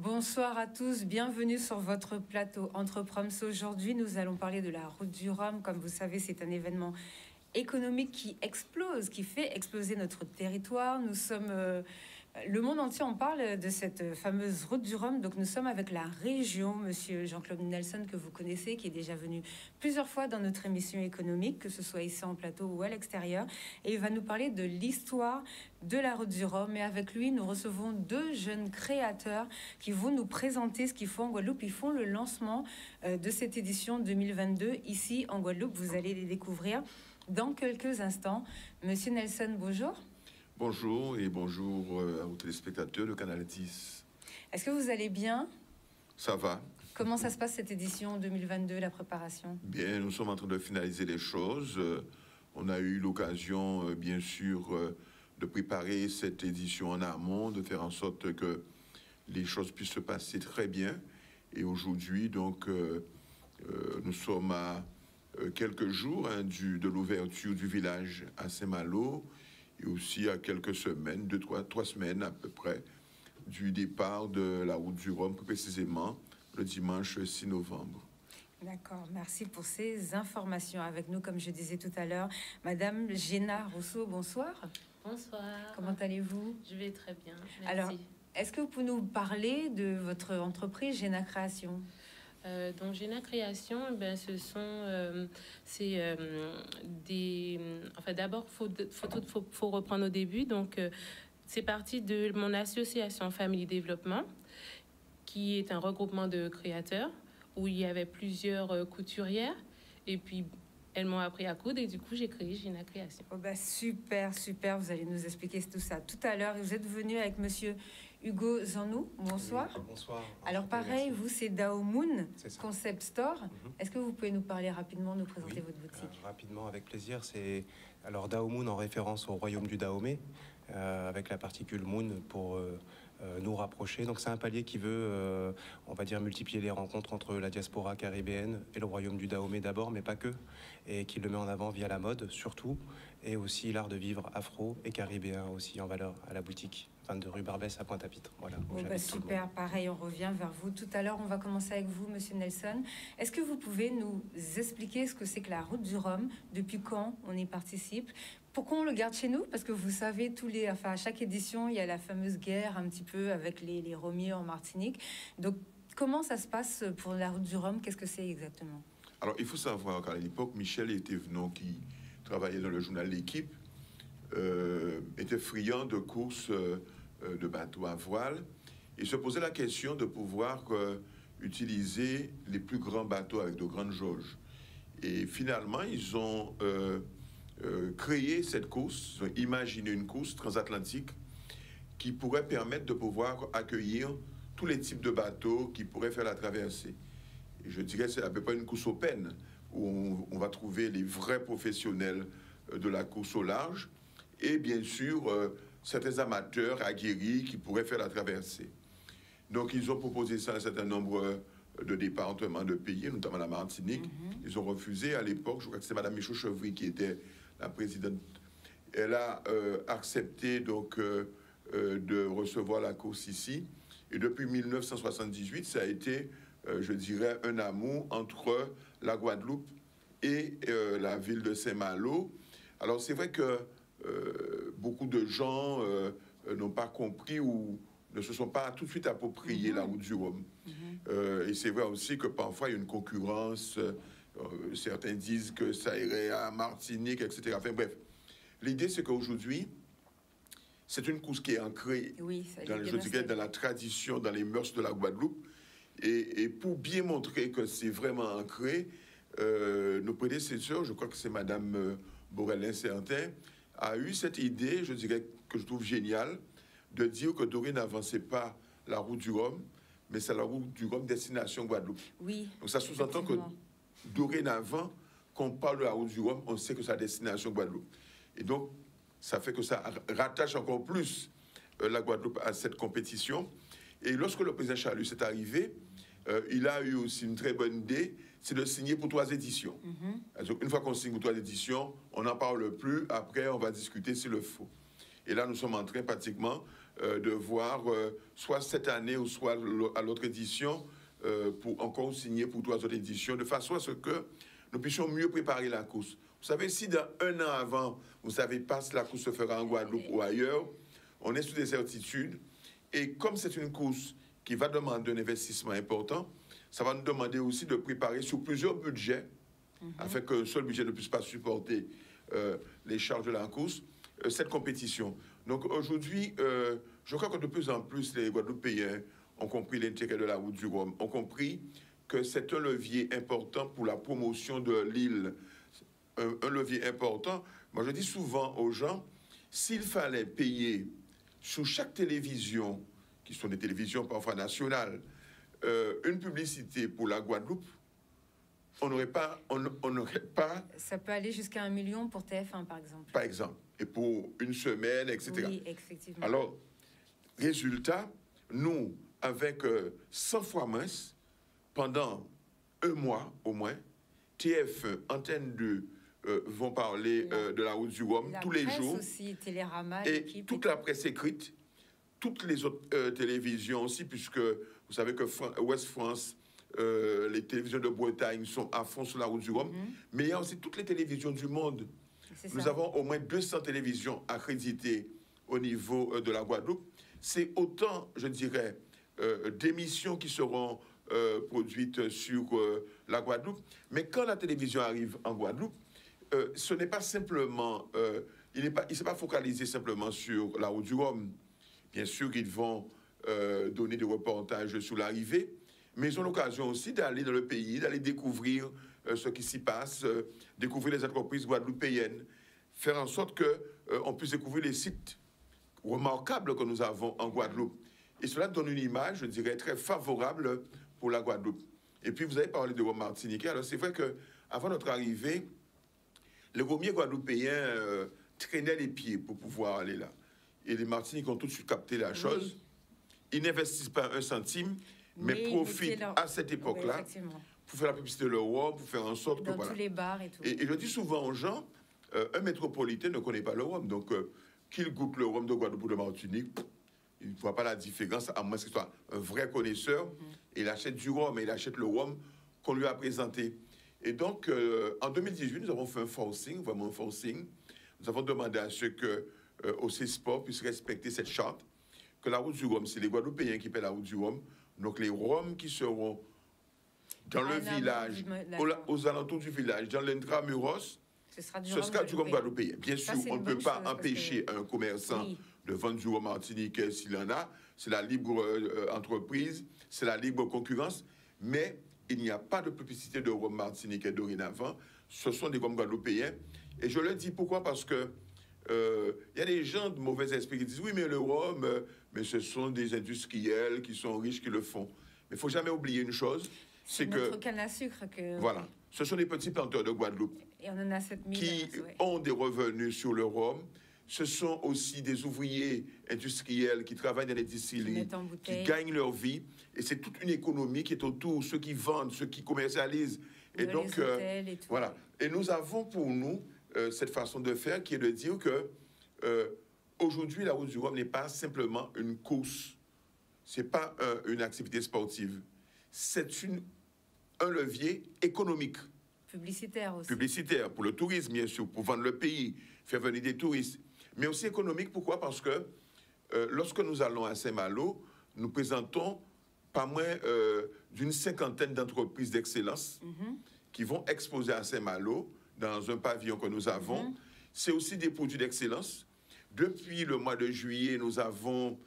Bonsoir à tous, bienvenue sur votre plateau Entre Proms. Aujourd'hui, nous allons parler de la route du Rhum. Comme vous savez, c'est un événement économique qui explose, qui fait exploser notre territoire. Nous sommes... le monde entier en parle de cette fameuse route du Rhum. Donc nous sommes avec la région, monsieur Jean-Claude Nelson, que vous connaissez, qui est déjà venu plusieurs fois dans notre émission économique, que ce soit ici en plateau ou à l'extérieur. Et il va nous parler de l'histoire de la route du Rhum. Et avec lui, nous recevons deux jeunes créateurs qui vont nous présenter ce qu'ils font en Guadeloupe. Ils font le lancement de cette édition 2022 ici en Guadeloupe. Vous allez les découvrir dans quelques instants. Monsieur Nelson, bonjour. Bonjour et bonjour aux téléspectateurs de Canal 10. Est-ce que vous allez bien? Ça va. Comment ça se passe cette édition 2022, la préparation? Bien, nous sommes en train de finaliser les choses. On a eu l'occasion, bien sûr, de préparer cette édition en amont, de faire en sorte que les choses puissent se passer très bien. Et aujourd'hui, donc, nous sommes à quelques jours de l'ouverture du village à Saint-Malo. Et aussi à quelques semaines, trois semaines à peu près, du départ de la route du Rhum, plus précisément le dimanche 6 novembre. D'accord, merci pour ces informations. Avec nous, comme je disais tout à l'heure, Madame Géna Rousseau, bonsoir. Bonsoir. Comment allez-vous? Je vais très bien, merci. Alors, est-ce que vous pouvez nous parler de votre entreprise Géna Création? Donc Géna Création, ben, ce sont des... Enfin, d'abord, faut reprendre au début. Donc, c'est parti de mon association Family Développement, qui est un regroupement de créateurs, où il y avait plusieurs couturières. Et puis, elles m'ont appris à coudre et du coup, j'ai créé Géna Création. Oh bah super, super. Vous allez nous expliquer tout ça tout à l'heure. Vous êtes venu avec monsieur Hugo Zanou. Bonsoir. Oui, bonsoir. Alors pareil, merci. vous, c'est Dao Moon Concept Store. Mhm. Est-ce que vous pouvez nous parler rapidement, nous présenter votre boutique? Rapidement, avec plaisir. C'est alors Dao Moon en référence au royaume du Dahomey, avec la particule Moon pour nous rapprocher. Donc c'est un palier qui veut, on va dire, multiplier les rencontres entre la diaspora caribéenne et le royaume du Dahomey d'abord, mais pas que, et qui le met en avant via la mode surtout, et aussi l'art de vivre afro et caribéen aussi en valeur à la boutique. 22 rue Barbès à Pointe-à-Pitre. Voilà. Bon, bah, super, pareil, on revient vers vous. Tout à l'heure, on va commencer avec vous, monsieur Nelson. Est-ce que vous pouvez nous expliquer ce que c'est que la route du Rhum? Depuis quand on y participe? Pourquoi on le garde chez nous? Parce que vous savez, à chaque édition, il y a la fameuse guerre un petit peu avec les Romiers en Martinique. Donc, comment ça se passe pour la route du Rhum? Qu'est-ce que c'est exactement? Alors, il faut savoir qu'à l'époque, Michel Etévenot, qui travaillait dans le journal L'Équipe, était friand de courses de bateaux à voile et se posait la question de pouvoir utiliser les plus grands bateaux avec de grandes jauges. Et finalement, ils ont créé cette course, ils ont imaginé une course transatlantique qui pourrait permettre de pouvoir accueillir tous les types de bateaux qui pourraient faire la traversée. Et je dirais que c'est à peu près une course open où on va trouver les vrais professionnels de la course au large et bien sûr certains amateurs aguerris qui pourraient faire la traversée. Donc ils ont proposé ça à un certain nombre de départements de pays, notamment la Martinique. Ils ont refusé à l'époque, je crois que c'est Madame Michaud-Chevry qui était la présidente. Elle a accepté donc de recevoir la course ici. Et depuis 1978, ça a été, je dirais, un amour entre la Guadeloupe et la ville de Saint-Malo. Alors c'est vrai que beaucoup de gens n'ont pas compris ou ne se sont pas tout de suite approprié la route du Rhum. Et c'est vrai aussi que parfois il y a une concurrence. Certains disent que ça irait à Martinique, etc. Enfin bref, l'idée c'est qu'aujourd'hui, c'est une course qui est ancrée, je dirais, dans la tradition, dans les mœurs de la Guadeloupe. Et pour bien montrer que c'est vraiment ancré, nos prédécesseurs, je crois que c'est Madame Borelin-Certain, a eu cette idée, je dirais, que je trouve géniale, de dire que dorénavant, c'est pas la route du Rhum, mais c'est la route du Rhum destination Guadeloupe. Oui. Donc ça sous-entend que dorénavant, quand on parle de la route du Rhum, on sait que c'est la destination Guadeloupe. Et donc, ça fait que ça rattache encore plus la Guadeloupe à cette compétition. Et lorsque le président Charlus est arrivé, il a eu aussi une très bonne idée, c'est de signer pour 3 éditions. Donc, une fois qu'on signe pour 3 éditions, on n'en parle plus. Après, on va discuter s'il le faut. Et là, nous sommes en train pratiquement de voir, soit cette année ou soit à l'autre édition, pour encore signer pour 3 autres éditions, de façon à ce que nous puissions mieux préparer la course. Vous savez, si dans 1 an avant, vous ne savez pas si la course se fera en Guadeloupe ou ailleurs, on est sous des certitudes. Et comme c'est une course qui va demander un investissement important, ça va nous demander aussi de préparer sur plusieurs budgets, afin qu'un seul budget ne puisse pas supporter les charges de la course, cette compétition. Donc aujourd'hui, je crois que de plus en plus, les Guadeloupéens ont compris l'intérêt de la route du Rhum, ont compris que c'est un levier important pour la promotion de l'île, un levier important. Moi, je dis souvent aux gens, s'il fallait payer sur chaque télévision, qui sont des télévisions parfois nationales, une publicité pour la Guadeloupe, on n'aurait pas... Ça peut aller jusqu'à 1 million pour TF1, par exemple. Par exemple. Et pour une semaine, etc. Oui, effectivement. Alors, résultat, nous, avec 100 fois moins, pendant 1 mois au moins, TF1, Antenne 2, vont parler de la route du Rhum tous les jours. Aussi, Télérama, et toute la presse écrite, toutes les autres télévisions aussi, puisque vous savez que Ouest France, les télévisions de Bretagne sont à fond sur la route du Rhum, mais il y a aussi toutes les télévisions du monde. Nous avons au moins 200 télévisions accréditées au niveau de la Guadeloupe. C'est autant, je dirais, d'émissions qui seront produites sur la Guadeloupe. Mais quand la télévision arrive en Guadeloupe, ce n'est pas simplement, il ne s'est pas focalisé simplement sur la route du Rhum. Bien sûr, ils vont donner des reportages sur l'arrivée, mais ils ont l'occasion aussi d'aller dans le pays, d'aller découvrir ce qui s'y passe, découvrir les entreprises guadeloupéennes, faire en sorte qu'on puisse découvrir les sites remarquables que nous avons en Guadeloupe. Et cela donne une image, je dirais, très favorable pour la Guadeloupe. Et puis, vous avez parlé de Rhum martiniquais. Alors, c'est vrai qu'avant notre arrivée, les romiers guadeloupéens traînaient les pieds pour pouvoir aller là. Et les Martiniques ont tout de suite capté la chose. Ils n'investissent pas 1 centime, mais profitent à cette époque-là pour faire la publicité de leur rhum, pour faire en sorte dans que... tous les bars et tout. Et je dis souvent aux gens, un métropolitain ne connaît pas le rhum. Donc, qu'il goûte le rhum de Guadeloupe ou de Martinique, il ne voit pas la différence, à moins qu'il soit un vrai connaisseur. Il achète du rhum et il achète le rhum qu'on lui a présenté. Et donc, en 2018, nous avons fait un forcing, vraiment un forcing. Nous avons demandé à ce que OC Sport puisse respecter cette charte, que la route du Rhum, c'est les Guadeloupéens qui paient la route du Rhum. Donc, les Rhums qui seront dans le village, aux alentours du village, dans l'intramuros, ce sera du rhum guadeloupéen. Bien sûr, on ne peut pas empêcher un commerçant de vendre du rhum martiniquais s'il en a. C'est la libre entreprise, c'est la libre concurrence. Mais il n'y a pas de publicité de rhum martiniquais dorénavant. Ce sont des rhums guadeloupéens. Et je le dis pourquoi? Parce que il y a des gens de mauvais esprit qui disent oui, mais le rhum, mais ce sont des industriels qui sont riches qui le font. Mais il ne faut jamais oublier une chose, c'est que... notre canne à sucre que... Voilà. Ce sont des petits planteurs de Guadeloupe et on en a 7000 qui ont des revenus sur le rhum. Ce sont aussi des ouvriers industriels qui travaillent dans les distilleries, qui gagnent leur vie. Et c'est toute une économie qui est autour, ceux qui vendent, ceux qui commercialisent. Et donc, et voilà. Et nous avons pour nous cette façon de faire qui est de dire que aujourd'hui, la route du rhum n'est pas simplement une course. Ce n'est pas une activité sportive. C'est un levier économique. Publicitaire aussi. Publicitaire, pour le tourisme, bien sûr, pour vendre le pays, faire venir des touristes. Mais aussi économique, pourquoi? Parce que lorsque nous allons à Saint-Malo, nous présentons pas moins d'une 50aine d'entreprises d'excellence qui vont exposer à Saint-Malo dans un pavillon que nous avons. C'est aussi des produits d'excellence. Depuis le mois de juillet, nous avons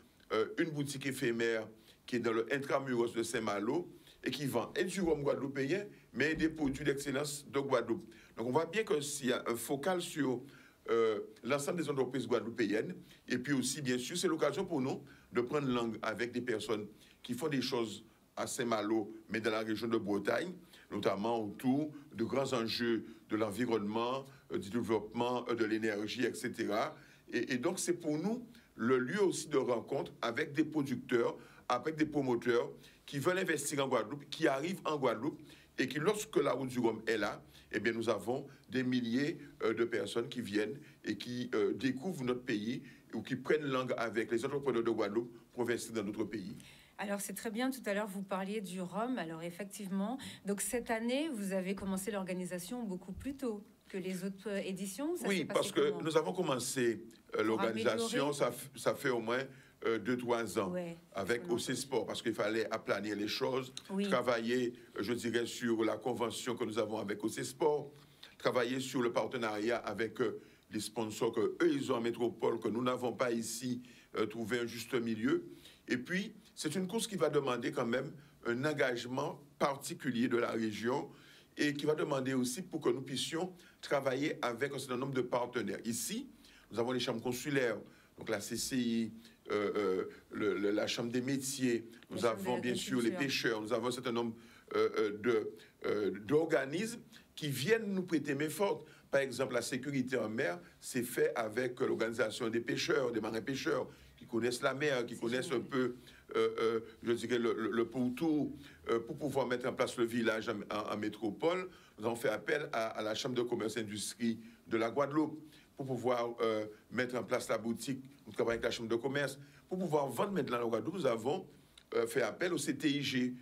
une boutique éphémère qui est dans le intramuros de Saint-Malo et qui vend et du rhum guadeloupéen, mais des produits d'excellence de Guadeloupe. Donc on voit bien qu'il y a un focal sur l'ensemble des entreprises guadeloupéennes. Et puis aussi, bien sûr, c'est l'occasion pour nous de prendre langue avec des personnes qui font des choses à Saint-Malo, mais dans la région de Bretagne, notamment autour de grands enjeux de l'environnement, du développement, de l'énergie, etc. Et donc, c'est pour nous le lieu aussi de rencontre avec des producteurs, avec des promoteurs qui veulent investir en Guadeloupe, qui arrivent en Guadeloupe, et que lorsque la route du Rhum est là, eh bien, nous avons des milliers de personnes qui viennent et qui découvrent notre pays ou qui prennent langue avec les entrepreneurs de Guadeloupe pour investir dans notre pays. Alors c'est très bien, tout à l'heure vous parliez du rhum, alors effectivement, donc cette année vous avez commencé l'organisation beaucoup plus tôt que les autres éditions. Ça Oui, parce que nous avons commencé l'organisation, ça fait au moins 2-3 ans, ouais, avec OC Sport, parce qu'il fallait aplanir les choses, oui. Travailler, je dirais, sur la convention que nous avons avec OC Sport, travailler sur le partenariat avec les sponsors qu'eux, ils ont en métropole, que nous n'avons pas ici, trouvé un juste milieu. Et puis, c'est une course qui va demander quand même un engagement particulier de la région et qui va demander aussi pour que nous puissions travailler avec un certain nombre de partenaires. Ici, nous avons les chambres consulaires, donc la CCI, la Chambre des métiers, nous avons bien sûr les pêcheurs, nous avons un certain nombre d'organismes qui viennent nous prêter main forte. Par exemple, la sécurité en mer, c'est fait avec l'organisation des pêcheurs, des marins-pêcheurs, qui connaissent la mer, qui connaissent un peu, je dirais, le pourtour, pour pouvoir mettre en place le village en métropole. Nous avons fait appel à la Chambre de commerce et industrie de la Guadeloupe pour pouvoir mettre en place la boutique. Nous travaillons avec la Chambre de commerce. Pour pouvoir vendre maintenant la Guadeloupe, nous avons fait appel au CTIG,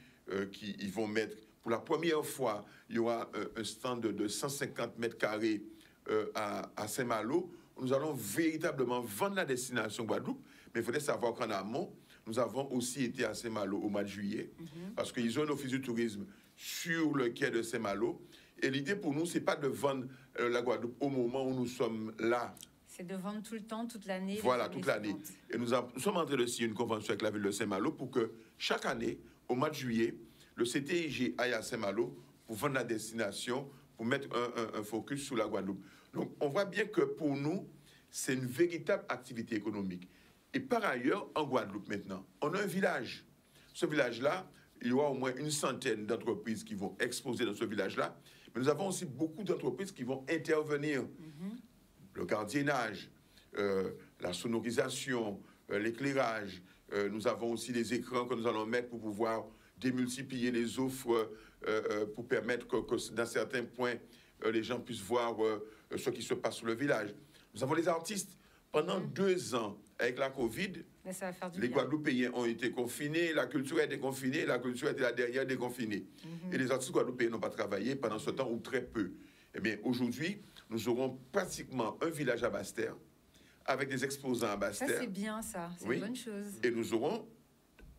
qui ils vont mettre, pour la première fois, il y aura un stand de 150 mètres carrés à Saint-Malo. Nous allons véritablement vendre la destination Guadeloupe. Mais il faudrait savoir qu'en amont, nous avons aussi été à Saint-Malo au mois de juillet, parce qu'ils ont un office du tourisme sur le quai de Saint-Malo. Et l'idée pour nous, ce n'est pas de vendre la Guadeloupe au moment où nous sommes là. C'est de vendre tout le temps, toute l'année. Voilà, toute l'année. Et nous sommes en train de signer une convention avec la ville de Saint-Malo pour que chaque année, au mois de juillet, le CTIG aille à Saint-Malo pour vendre la destination, pour mettre un focus sur la Guadeloupe. Donc, on voit bien que pour nous, c'est une véritable activité économique. Et par ailleurs, en Guadeloupe maintenant, on a un village. Ce village-là, il y aura au moins une centaine d'entreprises qui vont exposer dans ce village-là. Mais nous avons aussi beaucoup d'entreprises qui vont intervenir. Le gardiennage, la sonorisation, l'éclairage. Nous avons aussi des écrans que nous allons mettre pour pouvoir démultiplier les offres, pour permettre que dans certains points, les gens puissent voir ce qui se passe sur le village. Nous avons les artistes. Pendant 2 ans, avec la Covid, les Guadeloupéens ont été confinés, la culture a été confinée, la culture était là derrière déconfinée. Et les artistes guadeloupéens n'ont pas travaillé pendant ce temps, ou très peu. Eh bien, aujourd'hui, nous aurons pratiquement un village à Basse-Terre, avec des exposants à Basse-Terre. Ça, c'est bien, ça. C'est une bonne chose. Et nous aurons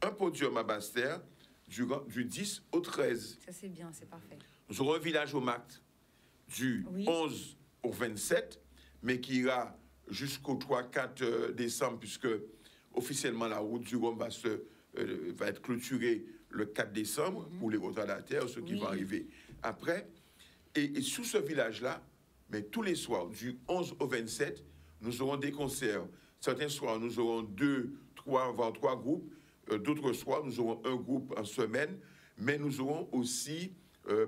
un podium à Basse-Terre du 10 au 13. Ça, c'est bien, c'est parfait. Nous aurons un village au MACT du 11 au 27, mais qui ira jusqu'au 3-4 décembre, puisque officiellement la route du Rhum va être clôturée le 4 décembre pour les retardataires, ceux qui vont arriver après. Et sous ce village-là, mais tous les soirs, du 11 au 27, nous aurons des concerts. Certains soirs, nous aurons 2, 3, voire 3 groupes. D'autres soirs, nous aurons un groupe en semaine. Mais nous aurons aussi,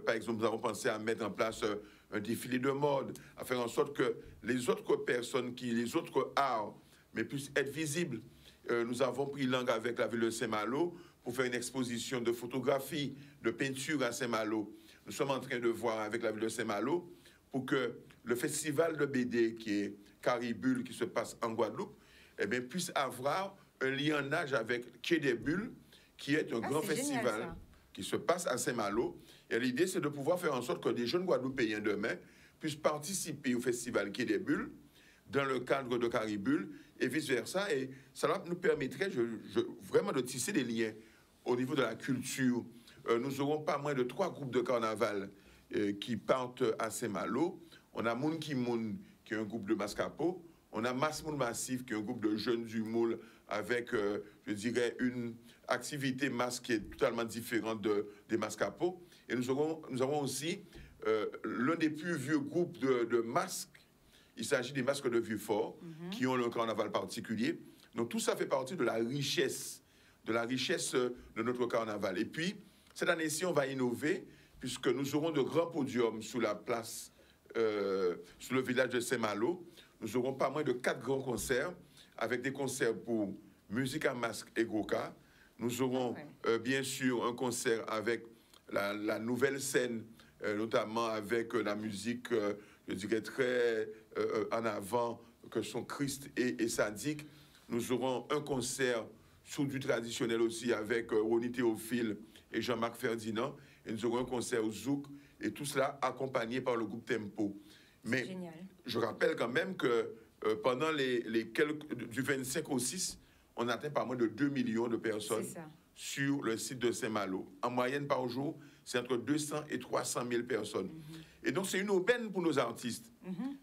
par exemple, nous avons pensé à mettre en place un défilé de mode, à faire en sorte que les autres personnes, les autres arts, mais puissent être visibles. Nous avons pris langue avec la ville de Saint-Malo pour faire une exposition de photographie, de peinture à Saint-Malo. Nous sommes en train de voir avec la ville de Saint-Malo pour que le festival de BD qui est Caribule, qui se passe en Guadeloupe, eh bien, puisse avoir un lionnage avec Quai des Bulles, qui est un grand festival qui se passe à Saint-Malo. Et l'idée, c'est de pouvoir faire en sorte que des jeunes Guadeloupéens demain puissent participer au festival Quai des Bulles dans le cadre de Caribule et vice-versa. Et ça nous permettrait vraiment de tisser des liens au niveau de la culture. Nous aurons pas moins de 3 groupes de carnaval qui partent à Saint-Malo. On a Moun Ki Moun, qui est un groupe de Mascapo. On a Masmoul Massif, qui est un groupe de jeunes du Moule, avec, je dirais, une activité masque qui est totalement différente des Mascapo. Et nous avons aussi l'un des plus vieux groupes de masques. Il s'agit des masques de Vieux-Fort, qui ont un carnaval particulier. Donc tout ça fait partie de la richesse de notre carnaval. Et puis, cette année-ci, on va innover, puisque nous aurons de grands podiums sous la place, sous le village de Saint-Malo. Nous aurons pas moins de 4 grands concerts, avec des concerts pour musique à masque et goka. Nous aurons bien sûr un concert avec la nouvelle scène, notamment avec la musique, je dirais, très en avant, que sont Christ et Sadique. Nous aurons un concert sur du traditionnel aussi avec Ronnie Théophile et Jean-Marc Ferdinand. Et nous aurons un concert au Zouk, et tout cela accompagné par le groupe Tempo. Mais génial. Je rappelle quand même que pendant du 25 au 6, on atteint pas moins de 2 millions de personnes sur le site de Saint-Malo. En moyenne par jour, c'est entre 200 et 300 000 personnes. Et donc, c'est une aubaine pour nos artistes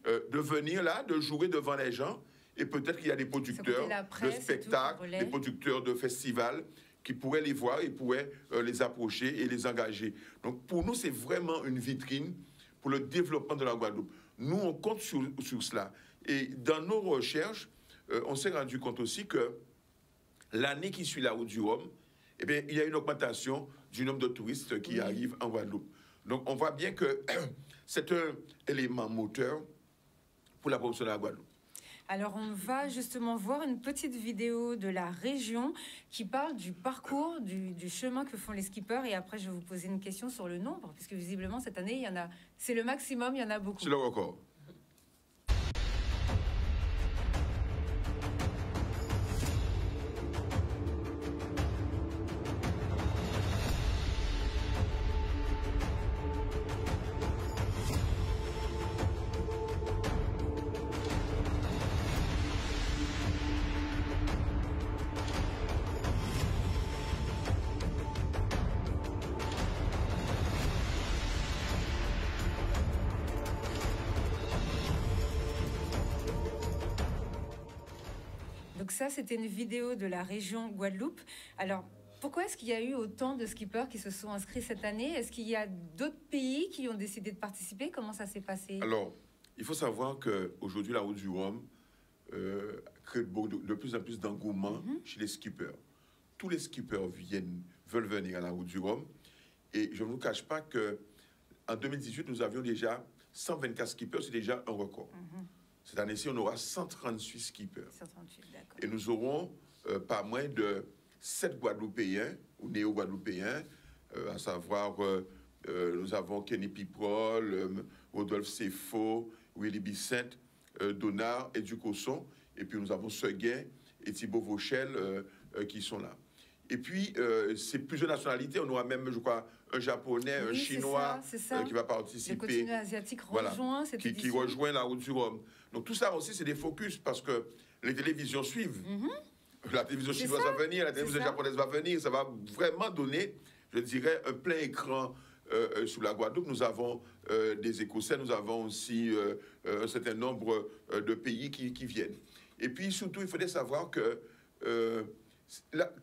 de venir là, de jouer devant les gens. Et peut-être qu'il y a des producteurs de spectacles, des producteurs de festivals qui pourraient les voir et pourraient les approcher et les engager. Donc, pour nous, c'est vraiment une vitrine pour le développement de la Guadeloupe. Nous, on compte sur cela. Et dans nos recherches, on s'est rendu compte aussi que l'année qui suit la route du Rhum, eh bien, il y a une augmentation du nombre de touristes qui arrivent en Guadeloupe. Donc, on voit bien que c'est un élément moteur pour la promotion de la Guadeloupe. Alors, on va justement voir une petite vidéo de la région qui parle du parcours, du chemin que font les skippers. Et après, je vais vous poser une question sur le nombre, puisque visiblement, cette année, il y en a, c'est le maximum, il y en a beaucoup. C'est le record. Donc ça, c'était une vidéo de la région Guadeloupe. Alors, pourquoi est-ce qu'il y a eu autant de skippers qui se sont inscrits cette année? Est-ce qu'il y a d'autres pays qui ont décidé de participer? Comment ça s'est passé? Alors, il faut savoir qu'aujourd'hui, la route du Rhum crée de plus en plus d'engouement chez les skippers. Tous les skippers veulent venir à la route du Rhum. Et je ne vous cache pas qu'en 2018, nous avions déjà 124 skippers, c'est déjà un record. Cette année-ci, on aura 138 skippers. 138, d'accord. Et nous aurons pas moins de 7 Guadeloupéens ou néo-Guadeloupéens, à savoir, nous avons Kenny Piprol, Rodolphe Sefo, Willy Bicente, Donard et Ducosson. Et puis nous avons Seguin et Thibaut Vauchel qui sont là. Et puis, c'est plusieurs nationalités. On aura même, je crois, un Japonais, un Chinois qui va participer. Le continent asiatique rejoint cette édition. Qui rejoint la route du Rhum. Donc tout ça aussi, c'est des focus parce que les télévisions suivent. La télévision chinoise va venir, la télévision japonaise va venir. Ça va vraiment donner, je dirais, un plein écran sous la Guadeloupe. Nous avons des Écossais, nous avons aussi un certain nombre de pays qui viennent. Et puis surtout, il faudrait savoir que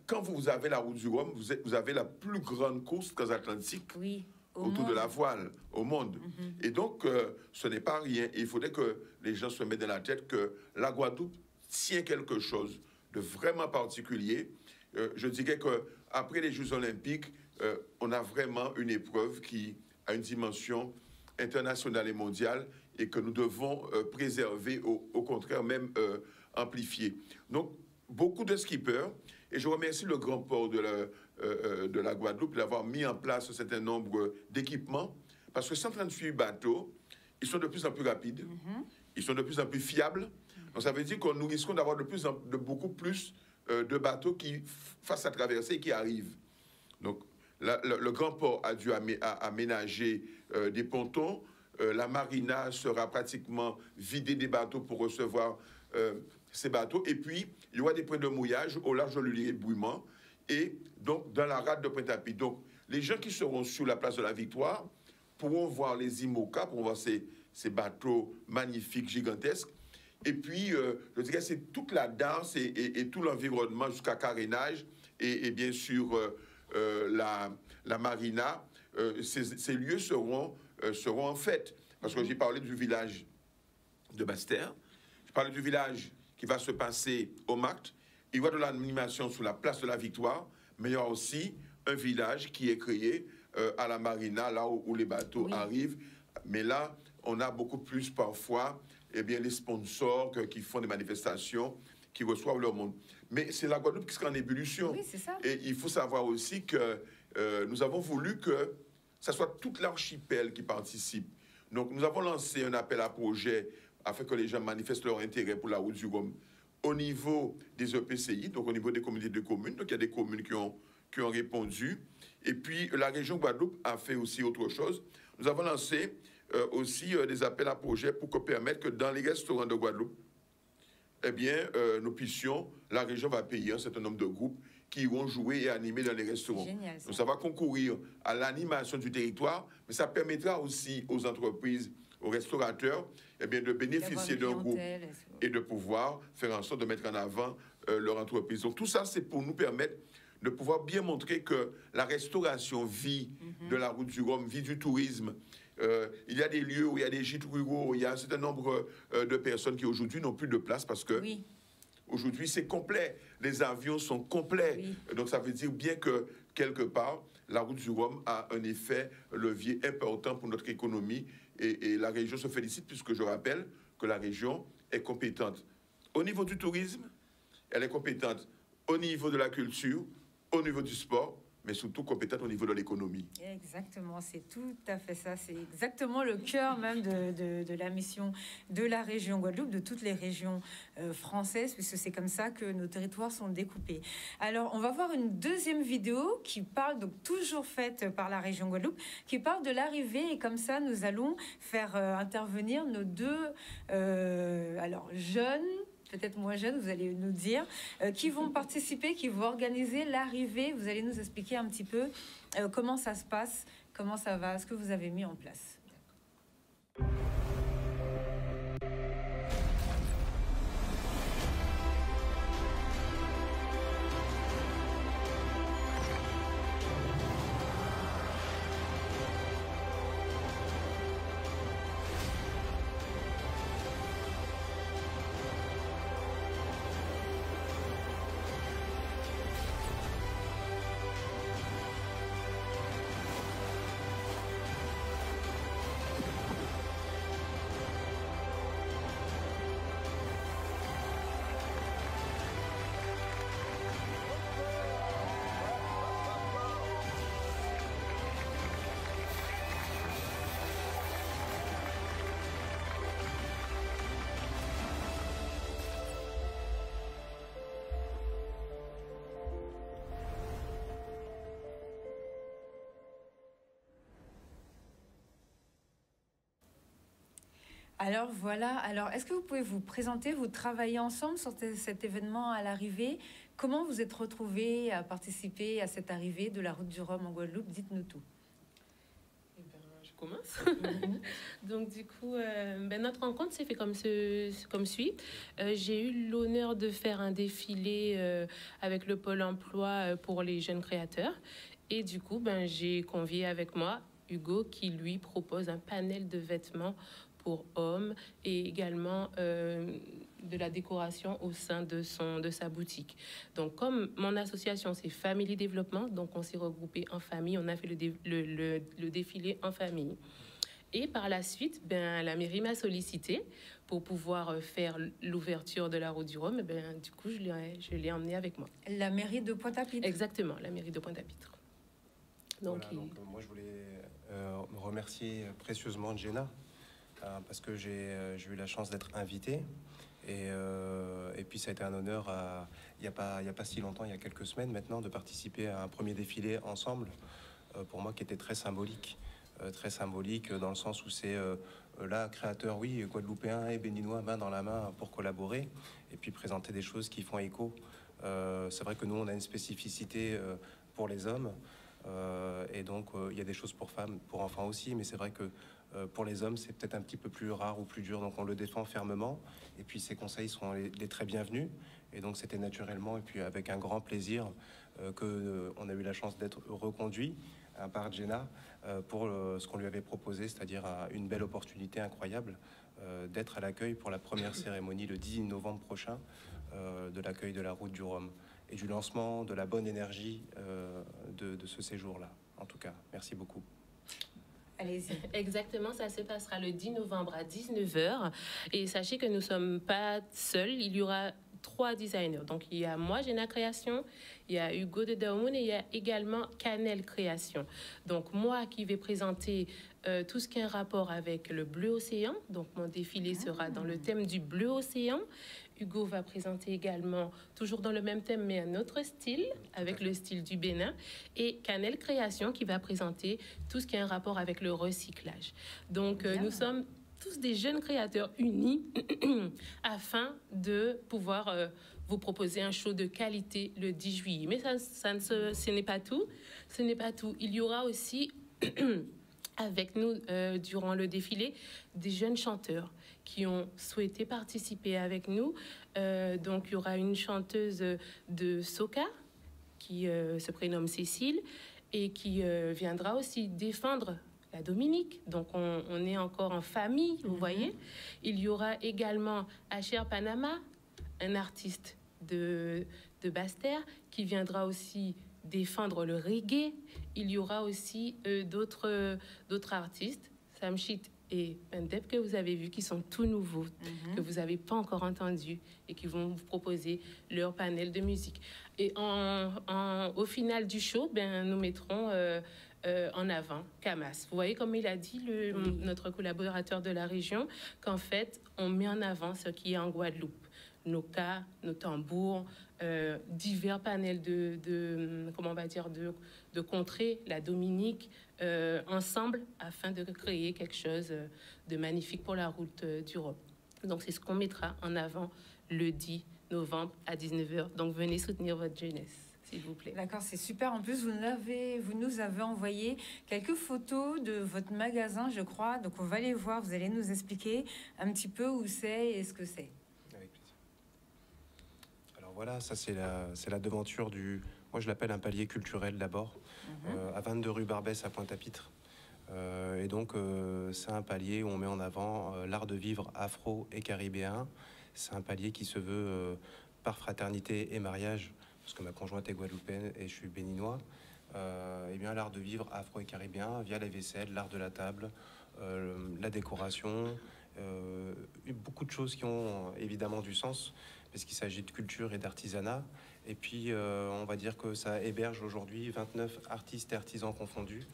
quand vous avez la route du Rhum, vous avez la plus grande course transatlantique autour de la voile au monde. Et donc, ce n'est pas rien. Et il faudrait que les gens se mettent dans la tête que la Guadeloupe tient quelque chose de vraiment particulier. Je dirais qu'après les Jeux Olympiques, on a vraiment une épreuve qui a une dimension internationale et mondiale et que nous devons préserver, au contraire, même amplifier. Donc, beaucoup de skippers. Et je remercie le Grand Port de la Guadeloupe d'avoir mis en place un certain nombre d'équipements. Parce que 138 bateaux, ils sont de plus en plus rapides, ils sont de plus en plus fiables. Donc ça veut dire que nous risquons d'avoir beaucoup plus de bateaux qui fassent la traversée et qui arrivent. Donc le Grand Port a dû aménager des pontons. La marina sera pratiquement vidée des bateaux pour recevoir ces bateaux. Et puis, il y aura des points de mouillage au large de l'île Bouillement et donc dans la rade de Pointe-à-Pitre. Donc, les gens qui seront sur la place de la Victoire pourront voir les IMOCA, pourront voir ces bateaux magnifiques, gigantesques. Et puis, je dirais, c'est toute la danse et tout l'environnement jusqu'à carénage et bien sûr la marina. Ces lieux seront en fête. Parce que j'ai parlé du village de Basse-Terre. Je parlais du village qui va se passer au MACT. Il y aura de l'animation sur la place de la Victoire, mais il y aura aussi un village qui est créé à la marina, là où les bateaux arrivent. Mais là, on a beaucoup plus parfois les sponsors qui font des manifestations, qui reçoivent leur monde. Mais c'est la Guadeloupe qui sera en ébullition. Oui, c'est ça. Et il faut savoir aussi que nous avons voulu que ça soit toute l'archipel qui participe. Donc, nous avons lancé un appel à projet afin que les gens manifestent leur intérêt pour la route du Rhum au niveau des EPCI, donc au niveau des communautés de communes. Donc, il y a des communes qui ont répondu. Et puis, la région Guadeloupe a fait aussi autre chose. Nous avons lancé aussi des appels à projets pour permettre que dans les restaurants de Guadeloupe, eh bien, nous puissions, la région va payer un certain nombre de groupes qui iront jouer et animer dans les restaurants. Génial, ça. Donc, ça va concourir à l'animation du territoire, mais ça permettra aussi aux entreprises, aux restaurateurs, eh bien, de bénéficier d'un groupe et de pouvoir faire en sorte de mettre en avant leur entreprise. Donc, tout ça, c'est pour nous permettre de pouvoir bien montrer que la restauration vit de la route du Rhum, vit du tourisme. Il y a des lieux où il y a des gîtes ruraux, il y a un certain nombre de personnes qui aujourd'hui n'ont plus de place parce que aujourd'hui c'est complet, les avions sont complets. Donc ça veut dire bien que quelque part, la route du Rhum a un effet levier important pour notre économie et la région se félicite puisque je rappelle que la région est compétente au niveau du tourisme, elle est compétente au niveau de la culture, au niveau du sport, mais surtout compétente au niveau de l'économie. Exactement, c'est tout à fait ça. C'est exactement le cœur même de la mission de la région Guadeloupe, de toutes les régions françaises, puisque c'est comme ça que nos territoires sont découpés. Alors, on va voir une deuxième vidéo qui parle, donc toujours faite par la région Guadeloupe, qui parle de l'arrivée. Et comme ça, nous allons faire intervenir nos deux jeunes, peut-être moins jeunes, vous allez nous dire, qui vont participer, qui vont organiser l'arrivée. Vous allez nous expliquer un petit peu comment ça se passe, comment ça va, ce que vous avez mis en place. Alors voilà, alors est-ce que vous pouvez vous présenter, vous travaillez ensemble sur cet événement à l'arrivée? Comment vous êtes retrouvés à participer à cette arrivée de la route du Rhum en Guadeloupe? Dites-nous tout. Eh bien, je commence. Donc du coup, notre rencontre s'est fait comme suit. J'ai eu l'honneur de faire un défilé avec le Pôle emploi pour les jeunes créateurs. Et du coup, j'ai convié avec moi Hugo qui lui propose un panel de vêtements pour hommes et également de la décoration au sein de sa boutique. Donc, comme mon association, c'est Family Développement, donc on s'est regroupé en famille, on a fait le défilé en famille. Et par la suite, la mairie m'a sollicité pour pouvoir faire l'ouverture de la route du Rhum. Du coup, je l'ai emmené avec moi. La mairie de Pointe-à-Pitre? Exactement, la mairie de Pointe-à-Pitre. Donc, moi, je voulais remercier précieusement Jenna, parce que j'ai eu la chance d'être invité et puis ça a été un honneur il y a pas si longtemps, il y a quelques semaines maintenant, de participer à un premier défilé ensemble, pour moi qui était très symbolique dans le sens où c'est là, créateurs, oui, guadeloupéens et béninois main dans la main pour collaborer et puis présenter des choses qui font écho. C'est vrai que nous on a une spécificité pour les hommes, et donc il y a des choses pour femmes, pour enfants aussi, mais c'est vrai que pour les hommes, c'est peut-être un petit peu plus rare ou plus dur, donc on le défend fermement. Et puis ces conseils sont les très bienvenus. Et donc c'était naturellement et puis avec un grand plaisir que on a eu la chance d'être reconduit par Jenna pour ce qu'on lui avait proposé, c'est-à-dire une belle opportunité incroyable d'être à l'accueil pour la première cérémonie le 10 novembre prochain de l'accueil de la route du Rhum et du lancement de la bonne énergie de ce séjour-là. En tout cas, merci beaucoup. Allez-y. Exactement, ça se passera le 10 novembre à 19h. Et sachez que nous ne sommes pas seuls. Il y aura 3 designers. Donc, il y a moi, Jenna Création, il y a Hugo de Daomoun et il y a également Canel Création. Donc, moi qui vais présenter tout ce qui a un rapport avec le bleu océan. Donc, mon défilé sera dans le thème du bleu océan. Hugo va présenter également, toujours dans le même thème, mais un autre style, avec le style du Bénin. Et Canel Création qui va présenter tout ce qui a un rapport avec le recyclage. Donc, nous sommes tous des jeunes créateurs unis afin de pouvoir vous proposer un show de qualité le 10 juillet. Mais ce n'est pas tout. Ce n'est pas tout. Il y aura aussi avec nous durant le défilé des jeunes chanteurs qui ont souhaité participer avec nous. Donc, il y aura une chanteuse de soca qui se prénomme Cécile et qui viendra aussi défendre la Dominique. Donc, on est encore en famille, vous voyez. Il y aura également Asher Panama, un artiste de Basse-Terre, qui viendra aussi défendre le reggae. Il y aura aussi d'autres artistes, Samshit et Pendep, que vous avez vu, qui sont tout nouveaux, que vous n'avez pas encore entendus et qui vont vous proposer leur panel de musique. Et au final du show, nous mettrons en avant Kamas. Vous voyez, comme il a dit, notre collaborateur de la région, qu'en fait, on met en avant ce qui est en Guadeloupe. Nos cas, nos tambours, divers panels de contrées, la Dominique, ensemble, afin de créer quelque chose de magnifique pour la route d'Europe. Donc, c'est ce qu'on mettra en avant le 10 novembre à 19h. Donc, venez soutenir votre jeunesse, s'il vous plaît. D'accord, c'est super. En plus, vous nous avez envoyé quelques photos de votre magasin, je crois. Donc, on va les voir. Vous allez nous expliquer un petit peu où c'est et ce que c'est. Avec plaisir. Alors voilà, ça c'est la devanture du... Moi, je l'appelle un palier culturel d'abord, à 22 rue Barbès à Pointe-à-Pitre. Et donc, c'est un palier où on met en avant l'art de vivre afro et caribéen. C'est un palier qui se veut par fraternité et mariage, parce que ma conjointe est guadeloupéenne et je suis béninois. Et bien, l'art de vivre afro et caribéen via la vaisselle, l'art de la table, la décoration, beaucoup de choses qui ont évidemment du sens, parce qu'il s'agit de culture et d'artisanat. Et puis, on va dire que ça héberge aujourd'hui 29 artistes et artisans confondus,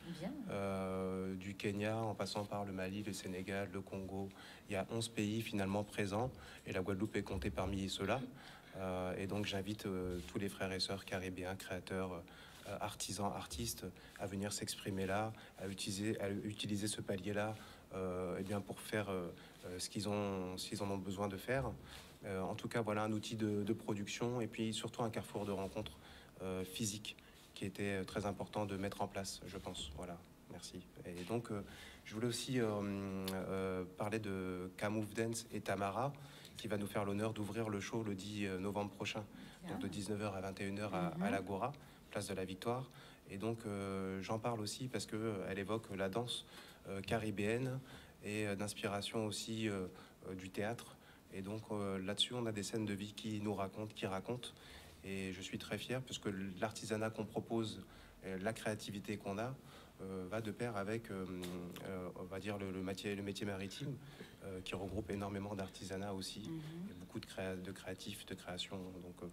du Kenya en passant par le Mali, le Sénégal, le Congo. Il y a 11 pays finalement présents, et la Guadeloupe est comptée parmi ceux-là. Et donc, j'invite tous les frères et sœurs caribéens, créateurs, artisans, artistes, à venir s'exprimer là, à utiliser ce palier-là eh bien pour faire s'ils en ont besoin de faire. En tout cas, voilà un outil de production et puis surtout un carrefour de rencontres physiques qui était très important de mettre en place, je pense. Voilà, merci. Et donc, je voulais aussi parler de Kamouv Dance et Tamara, qui va nous faire l'honneur d'ouvrir le show le 10 novembre prochain, donc de 19h à 21h à l'Agora, place de la Victoire. Et donc, j'en parle aussi parce qu'elle évoque la danse caribéenne et d'inspiration aussi du théâtre. Et donc là-dessus, on a des scènes de vie qui racontent. Et je suis très fier parce que l'artisanat qu'on propose, la créativité qu'on a, va de pair avec, on va dire, le métier maritime, qui regroupe énormément d'artisanat aussi, et beaucoup de créatifs, de création. Donc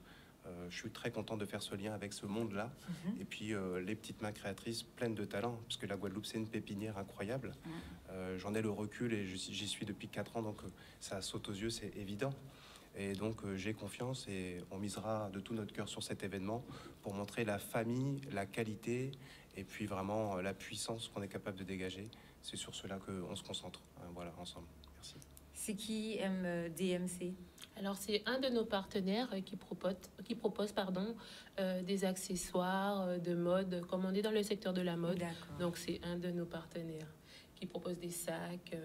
je suis très content de faire ce lien avec ce monde-là. Et puis les petites mains créatrices pleines de talent, parce que la Guadeloupe, c'est une pépinière incroyable. J'en ai le recul et j'y suis depuis 4 ans, donc ça saute aux yeux, c'est évident. Et donc j'ai confiance et on misera de tout notre cœur sur cet événement pour montrer la famille, la qualité et puis vraiment la puissance qu'on est capable de dégager. C'est sur cela qu'on se concentre. Voilà, ensemble. Merci. C'est qui DMC? Alors, c'est un de nos partenaires qui propose des accessoires de mode, comme on est dans le secteur de la mode. Donc, c'est un de nos partenaires qui propose des sacs,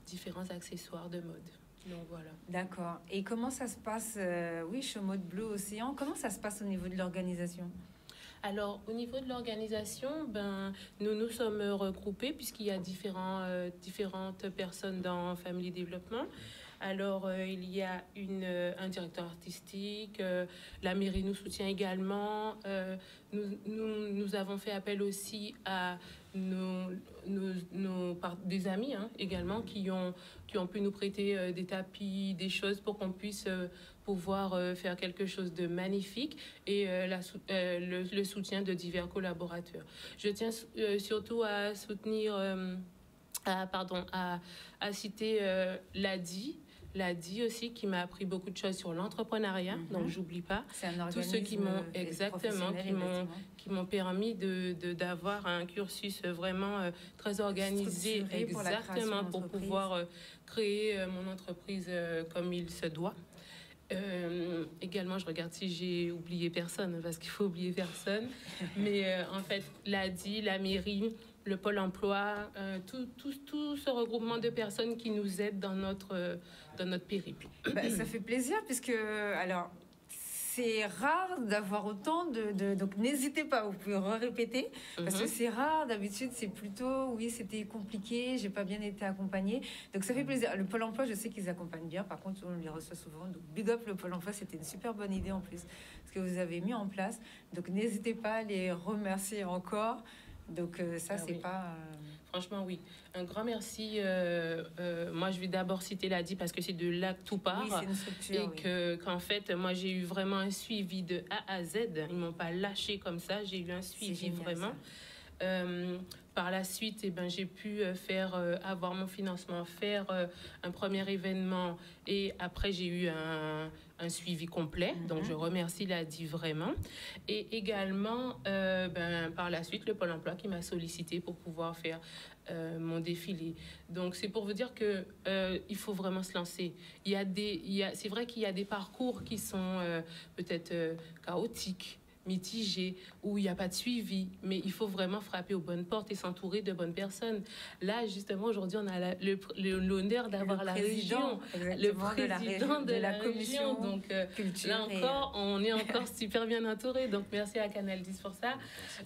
différents accessoires de mode. Donc, voilà. D'accord. Et comment ça se passe, chez Mode Bleu Océan, comment ça se passe au niveau de l'organisation? Alors, au niveau de l'organisation, nous nous sommes regroupés puisqu'il y a différentes personnes dans Family Développement. Alors, il y a un directeur artistique, la mairie nous soutient également. Nous avons fait appel aussi à des amis également qui ont pu nous prêter des tapis, des choses pour qu'on puisse pouvoir faire quelque chose de magnifique et le soutien de divers collaborateurs. Je tiens surtout à soutenir, à citer l'ADI aussi, qui m'a appris beaucoup de choses sur l'entrepreneuriat, donc j'oublie pas. C'est un tous ceux qui m'ont qui m'ont permis d'avoir un cursus vraiment très organisé, exactement pour pouvoir créer mon entreprise comme il se doit. Également, je regarde si j'ai oublié personne, parce qu'il faut oublier personne. Mais en fait, l'ADI, la mairie, le Pôle emploi, tout ce regroupement de personnes qui nous aident dans notre périple. Ça fait plaisir, puisque alors c'est rare d'avoir autant donc n'hésitez pas, vous pouvez répéter, parce que c'est rare. D'habitude, c'est plutôt oui, c'était compliqué, j'ai pas bien été accompagnée. Donc ça fait plaisir. Le Pôle emploi, je sais qu'ils accompagnent bien. Par contre, on les reçoit souvent. Donc big up le Pôle emploi, c'était une super bonne idée en plus, ce que vous avez mis en place. Donc n'hésitez pas à les remercier encore. Donc ça, c'est oui. Pas... Franchement, oui. Un grand merci. Moi, je vais d'abord citer l'ADI parce que c'est de là que tout part. Oui, c'est une structure, et qu'en fait, moi, j'ai eu vraiment un suivi de A à Z. Ils m'ont pas lâché comme ça. J'ai eu un suivi génial, vraiment. Par la suite, j'ai pu avoir mon financement, faire un premier événement. Et après, j'ai eu un suivi complet. Donc, je remercie l'ADI vraiment. Et également, par la suite, le Pôle emploi qui m'a sollicité pour pouvoir faire mon défilé. Donc, c'est pour vous dire que il faut vraiment se lancer. C'est vrai qu'il y a des parcours qui sont peut-être chaotiques, mitigé, où il n'y a pas de suivi, mais il faut vraiment frapper aux bonnes portes et s'entourer de bonnes personnes. Là, justement, aujourd'hui, on a l'honneur d'avoir la région, le président de la commission. Donc, là encore, on est encore super bien entouré. Donc, merci à Canal 10 pour ça.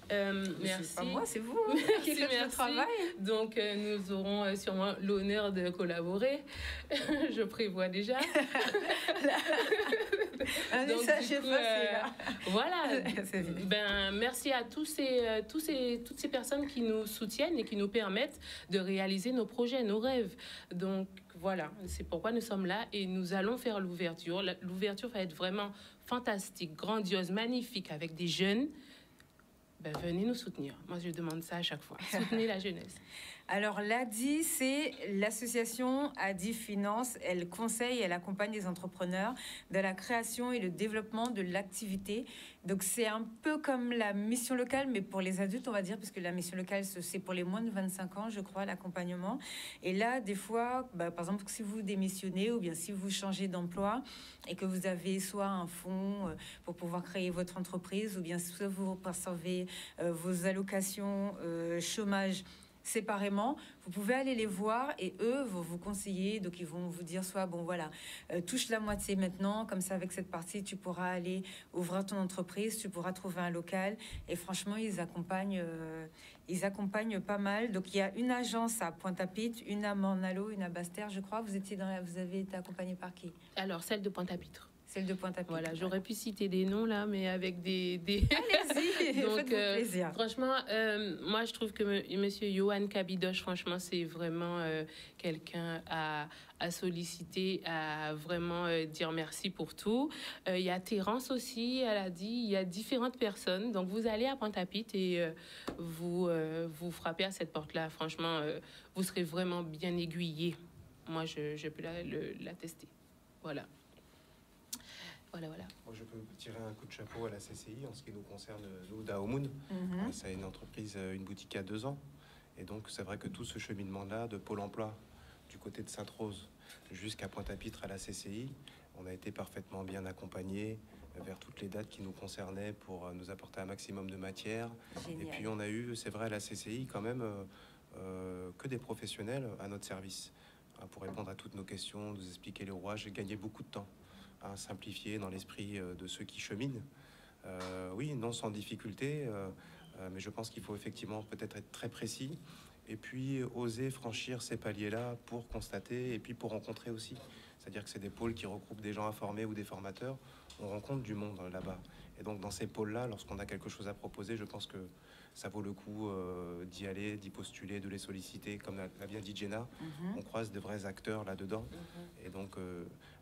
Merci. C'est pas moi, c'est vous qui faites le travail. Donc, nous aurons sûrement l'honneur de collaborer. Je prévois déjà. Donc, du coup, voilà. Merci à toutes ces personnes qui nous soutiennent et qui nous permettent de réaliser nos projets, nos rêves. Donc voilà, c'est pourquoi nous sommes là et nous allons faire l'ouverture. L'ouverture va être vraiment fantastique, grandiose, magnifique avec des jeunes. Venez nous soutenir. Moi, je demande ça à chaque fois. Soutenez la jeunesse. Alors, l'ADI, c'est l'association ADI Finance. Elle conseille, elle accompagne les entrepreneurs dans la création et le développement de l'activité. Donc, c'est un peu comme la mission locale, mais pour les adultes, on va dire, parce que la mission locale, c'est pour les moins de 25 ans, je crois, l'accompagnement. Et là, des fois, par exemple, si vous démissionnez ou bien si vous changez d'emploi et que vous avez soit un fonds pour pouvoir créer votre entreprise ou bien soit vous percevez vos allocations chômage séparément, vous pouvez aller les voir et eux vont vous conseiller. Donc ils vont vous dire soit touche la moitié maintenant, comme ça avec cette partie tu pourras aller ouvrir ton entreprise, tu pourras trouver un local. Et franchement ils accompagnent pas mal. Donc il y a une agence à Pointe-à-Pitre, une à Morne-à-l'Eau, une à Basse-Terre, je crois. Vous avez été accompagné par qui? Alors celle de Pointe-à-Pitre. Celle de Pointe-à-Pitre. Voilà, j'aurais pu citer des noms là, mais avec des... Allez-y, donc, faites-vous plaisir. Franchement, moi je trouve que Monsieur Johan Kabidoche, franchement, c'est vraiment quelqu'un à solliciter, à vraiment dire merci pour tout. Il y a Terence aussi, elle a dit, il y a différentes personnes. Donc vous allez à Pointe-à-Pitre et vous frappez à cette porte-là. Franchement, vous serez vraiment bien aiguillé. Moi, je peux l'attester. Voilà. Voilà. Moi, je peux tirer un coup de chapeau à la CCI en ce qui nous concerne, nous, Daomoun. C'est une entreprise, une boutique à 2 ans. Et donc, c'est vrai que tout ce cheminement-là, de Pôle emploi, du côté de Sainte-Rose jusqu'à Pointe-à-Pitre à la CCI, on a été parfaitement bien accompagnés vers toutes les dates qui nous concernaient pour nous apporter un maximum de matière. Génial. Et puis, on a eu, c'est vrai, à la CCI, quand même, que des professionnels à notre service pour répondre à toutes nos questions, nous expliquer les rouages et gagner beaucoup de temps à simplifier dans l'esprit de ceux qui cheminent. Oui, non sans difficulté, mais je pense qu'il faut effectivement peut-être être très précis et puis oser franchir ces paliers-là pour constater et puis pour rencontrer aussi. C'est-à-dire que c'est des pôles qui regroupent des gens informés ou des formateurs. On rencontre du monde là-bas. Et donc dans ces pôles-là, lorsqu'on a quelque chose à proposer, je pense que ça vaut le coup d'y aller, d'y postuler, de les solliciter. Comme l'a bien dit Jenna, on croise de vrais acteurs là-dedans. Et donc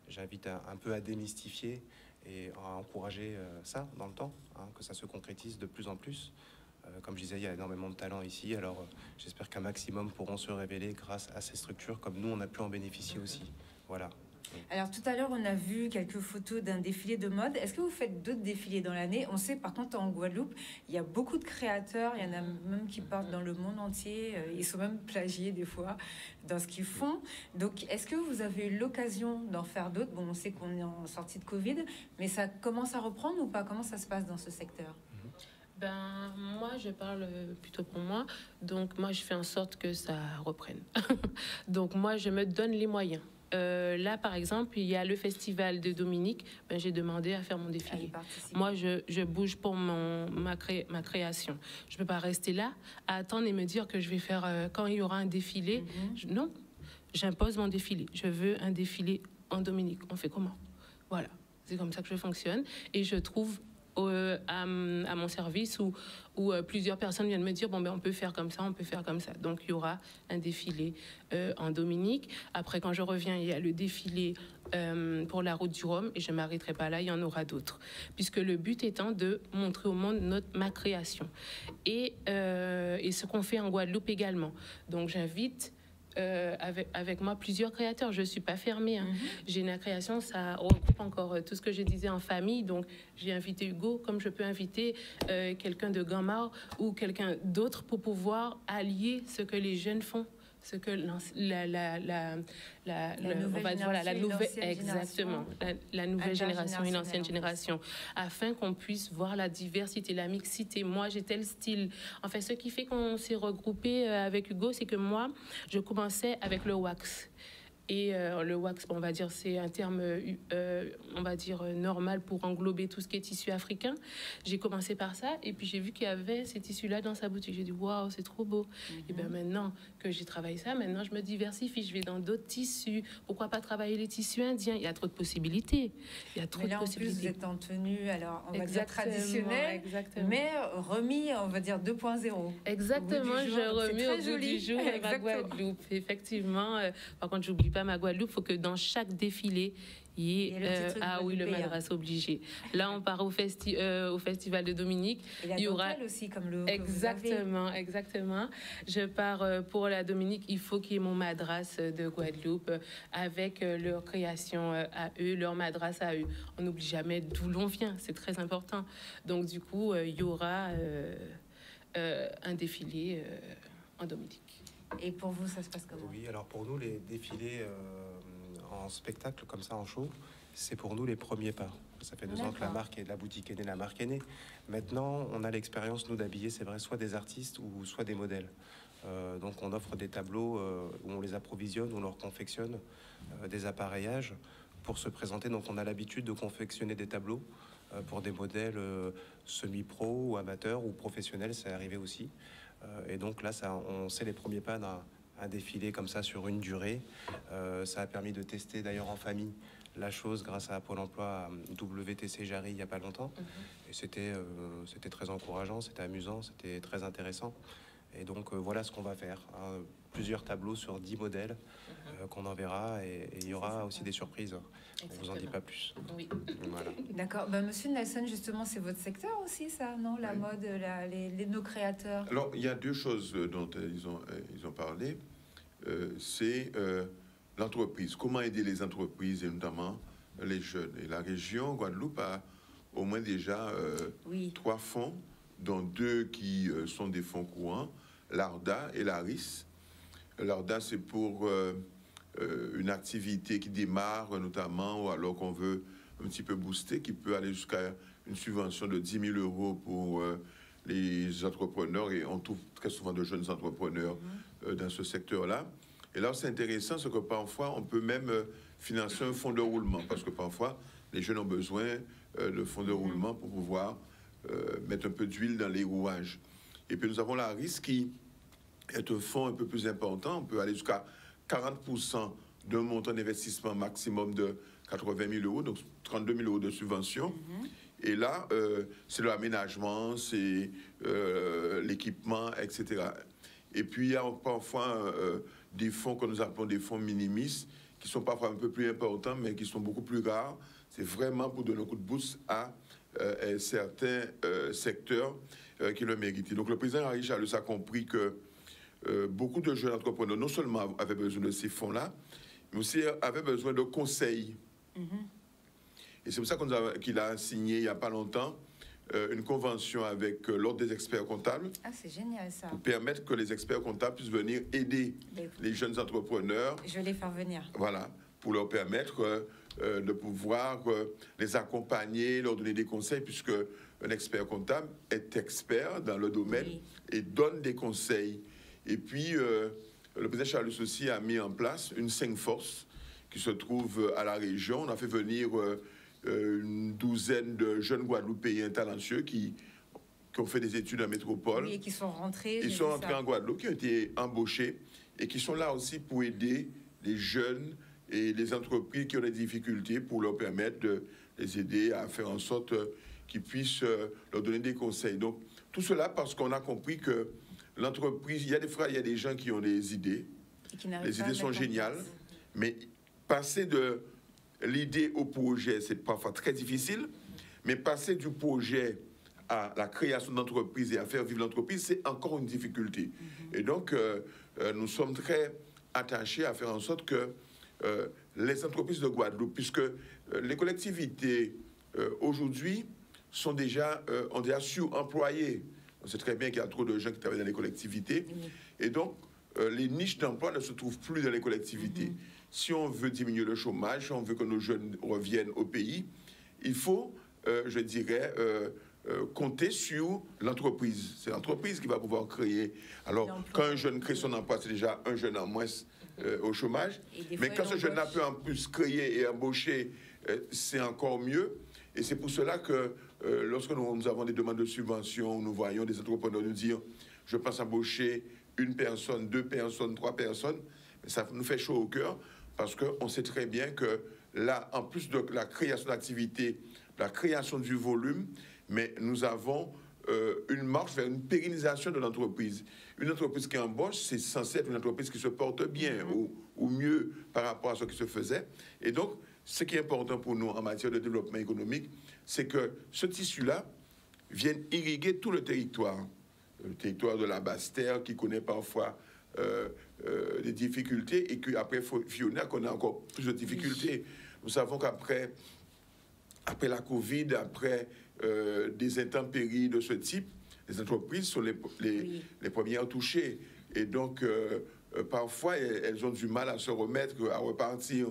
j'invite un peu à démystifier et à encourager ça dans le temps, hein, que ça se concrétise de plus en plus. Comme je disais, il y a énormément de talents ici, alors j'espère qu'un maximum pourront se révéler grâce à ces structures, comme nous, on a pu en bénéficier aussi. Voilà. Alors tout à l'heure, on a vu quelques photos d'un défilé de mode. Est-ce que vous faites d'autres défilés dans l'année? On sait par contre en Guadeloupe, il y a beaucoup de créateurs, il y en a même qui partent dans le monde entier, ils sont même plagiés des fois dans ce qu'ils font. Donc est-ce que vous avez eu l'occasion d'en faire d'autres? Bon, on sait qu'on est en sortie de Covid, mais ça commence à reprendre ou pas? Comment ça se passe dans ce secteur? Ben, moi, je parle plutôt pour moi. Donc, moi, je fais en sorte que ça reprenne. Donc, moi, je me donne les moyens. Là, par exemple, il y a le festival de Dominique. Ben, j'ai demandé à faire mon défilé. Moi, je bouge pour ma création. Je ne peux pas rester là à attendre et me dire que je vais faire quand il y aura un défilé. Non, j'impose mon défilé. Je veux un défilé en Dominique. On fait comment? Voilà, c'est comme ça que je fonctionne. Et je trouve à mon service où plusieurs personnes viennent me dire bon ben on peut faire comme ça, on peut faire comme ça. Donc il y aura un défilé en Dominique. Après quand je reviens, il y a le défilé pour la route du Rhum et je m'arrêterai pas là, il y en aura d'autres. Puisque le but étant de montrer au monde ma création et ce qu'on fait en Guadeloupe également. Donc j'invite avec moi plusieurs créateurs. Je ne suis pas fermée. Hein. Géna Création, ça regroupe encore tout ce que je disais en famille. Donc, j'ai invité Hugo, comme je peux inviter quelqu'un de Gamar ou quelqu'un d'autre pour pouvoir allier ce que les jeunes font. Ce que la nouvelle génération et l'ancienne génération, afin qu'on puisse voir la diversité, la mixité. Moi, j'ai tel style. En fait, ce qui fait qu'on s'est regroupé avec Hugo, c'est que moi, je commençais avec le wax. Et le wax, on va dire, c'est un terme, on va dire, normal pour englober tout ce qui est tissu africain. J'ai commencé par ça, et puis j'ai vu qu'il y avait ces tissus-là dans sa boutique. J'ai dit, waouh, c'est trop beau. Et bien maintenant que j'ai travaillé ça, maintenant je me diversifie, je vais dans d'autres tissus. Pourquoi pas travailler les tissus indiens? Il y a trop de possibilités. Il y a trop de possibilités. En plus, vous êtes en tenue, alors on va dire traditionnelle, mais remis, on va dire 2.0. Exactement, je remets au bout du jour ma Guadeloupe. Effectivement, par contre, j'oublie pas ma Guadeloupe, il faut que dans chaque défilé, il y ait le madras obligé. Là, on part au festival de Dominique. Et il y aura aussi comme le exactement. Je pars pour la Dominique. Il faut qu'il y ait mon madras de Guadeloupe avec leur création à eux, leur madras à eux. On n'oublie jamais d'où l'on vient. C'est très important. Donc du coup, il y aura un défilé en Dominique. Et pour vous, ça se passe comment? Oui, alors pour nous, les défilés en spectacle, comme ça, en show, c'est pour nous les premiers pas. Ça fait 2 ans que la boutique est née, la marque est née. Maintenant, on a l'expérience, nous, d'habiller, c'est vrai, soit des artistes ou soit des modèles. Donc, on offre des tableaux où on les approvisionne, on leur confectionne des appareillages pour se présenter. Donc, on a l'habitude de confectionner des tableaux pour des modèles semi-pro ou amateurs ou professionnels, c'est arrivé aussi. Et donc là, on sait les premiers pas d'un défilé comme ça sur une durée. Ça a permis de tester d'ailleurs en famille la chose grâce à Pôle emploi WTC Jarry il n'y a pas longtemps. Et c'était très encourageant, c'était amusant, c'était très intéressant. Et donc voilà ce qu'on va faire. Hein. Plusieurs tableaux sur 10 modèles qu'on enverra et il y aura aussi des surprises. On ne vous en dit pas plus. Oui. Voilà. D'accord. Monsieur Nelson, justement, c'est votre secteur aussi, ça, non? La mode, nos créateurs. Alors, il y a 2 choses dont ils ont parlé. C'est l'entreprise. Comment aider les entreprises et notamment les jeunes. Et la région Guadeloupe a au moins déjà 3 fonds, dont 2 qui sont des fonds courants, l'ARDA et l'ARIS. L'ARDA, c'est pour une activité qui démarre notamment, ou alors qu'on veut un petit peu booster, qui peut aller jusqu'à une subvention de 10 000 euros pour les entrepreneurs, et on trouve très souvent de jeunes entrepreneurs dans ce secteur-là. Et là, c'est intéressant, c'est que parfois, on peut même financer un fonds de roulement, parce que parfois, les jeunes ont besoin de fonds de roulement pour pouvoir mettre un peu d'huile dans les rouages. Et puis, nous avons l'ARIS qui est un fonds un peu plus important. On peut aller jusqu'à 40% d'un montant d'investissement maximum de 80 000 euros, donc 32 000 euros de subvention. Et là, c'est l'aménagement, c'est l'équipement, etc. Et puis, il y a parfois des fonds que nous appelons des fonds minimis, qui sont parfois un peu plus importants, mais qui sont beaucoup plus rares. C'est vraiment pour donner un coup de boost à certains secteurs qui le méritent. Donc, le président Henri Charles a compris que beaucoup de jeunes entrepreneurs, non seulement avaient besoin de ces fonds-là, mais aussi avaient besoin de conseils. Et c'est pour ça qu'il a signé, il n'y a pas longtemps, une convention avec l'Ordre des experts comptables. Ah, c'est génial, ça. Pour permettre que les experts comptables puissent venir aider les jeunes entrepreneurs. Je vais les faire venir. Voilà, pour leur permettre de pouvoir les accompagner, leur donner des conseils, puisque un expert comptable est expert dans le domaine et donne des conseils. Et puis, le président Charles aussi a mis en place une 5 forces qui se trouve à la région. On a fait venir une douzaine de jeunes Guadeloupéens talentueux qui ont fait des études en métropole. Oui, et qui sont rentrés. Ils sont rentrés en Guadeloupe, qui ont été embauchés et qui sont là aussi pour aider les jeunes et les entreprises qui ont des difficultés pour leur permettre de les aider à faire en sorte qu'ils puissent leur donner des conseils. Donc, tout cela parce qu'on a compris que l'entreprise, il y a des fois, il y a des gens qui ont des idées. Les idées sont géniales, mais passer de l'idée au projet, c'est parfois très difficile, mais passer du projet à la création d'entreprise et à faire vivre l'entreprise, c'est encore une difficulté. Et donc, nous sommes très attachés à faire en sorte que les entreprises de Guadeloupe, puisque les collectivités aujourd'hui ont déjà suremployés. On sait très bien qu'il y a trop de gens qui travaillent dans les collectivités. Et donc, les niches d'emploi ne se trouvent plus dans les collectivités. Si on veut diminuer le chômage, si on veut que nos jeunes reviennent au pays, il faut, je dirais, compter sur l'entreprise. C'est l'entreprise qui va pouvoir créer. Alors, quand un jeune crée son emploi, c'est déjà un jeune en moins au chômage. Mais quand ce jeune-là peut en plus créer et embaucher, c'est encore mieux. Et c'est pour cela que lorsque nous avons des demandes de subvention, nous voyons des entrepreneurs nous dire « je pense embaucher une personne, 2 personnes, 3 personnes », ça nous fait chaud au cœur parce qu'on sait très bien que là, en plus de la création d'activité, la création du volume, mais nous avons une marche vers une pérennisation de l'entreprise. Une entreprise qui embauche, c'est censé être une entreprise qui se porte bien ou mieux par rapport à ce qui se faisait. Et donc, ce qui est important pour nous en matière de développement économique, c'est que ce tissu-là vienne irriguer tout le territoire. Le territoire de la Basse-Terre qui connaît parfois des difficultés et qu'après Fiona connaît encore plus de difficultés. Nous savons qu'après la Covid, après des intempéries de ce type, les entreprises sont les premières touchées. Et donc, parfois, elles ont du mal à se remettre, à repartir.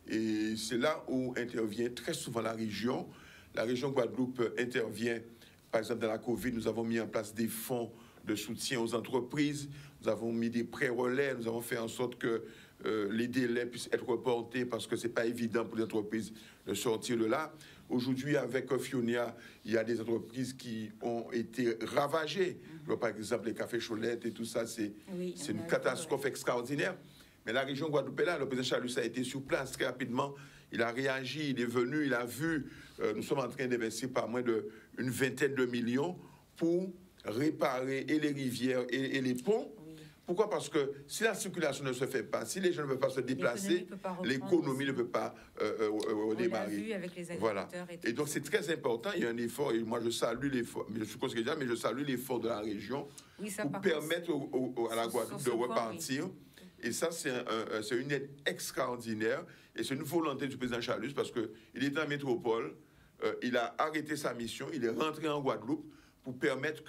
Et c'est là où intervient très souvent la région. La région Guadeloupe intervient, par exemple, dans la Covid, nous avons mis en place des fonds de soutien aux entreprises, nous avons mis des prêts relais, nous avons fait en sorte que les délais puissent être reportés parce que ce n'est pas évident pour les entreprises de sortir de là. Aujourd'hui, avec Fionia, il y a des entreprises qui ont été ravagées. Par exemple, les cafés Cholette et tout ça, c'est une catastrophe extraordinaire. Mais la région Guadeloupe est là, le président Charles a été sur place très rapidement. Il a réagi, il est venu, il a vu. Nous sommes en train d'investir par moins d'une vingtaine de millions pour réparer et les rivières et les ponts. Pourquoi? Parce que si la circulation ne se fait pas, si les gens ne peuvent pas se déplacer, l'économie ne peut pas redémarrer. Vu avec les voilà. Et donc c'est très important, il y a un effort, et moi je salue l'effort, je suis conseiller déjà, mais je salue l'effort de la région pour permettre à la Guadeloupe de repartir. Et ça, c'est une aide extraordinaire, et c'est une volonté du président Charles, parce qu'il était en métropole, il a arrêté sa mission, il est rentré en Guadeloupe pour permettre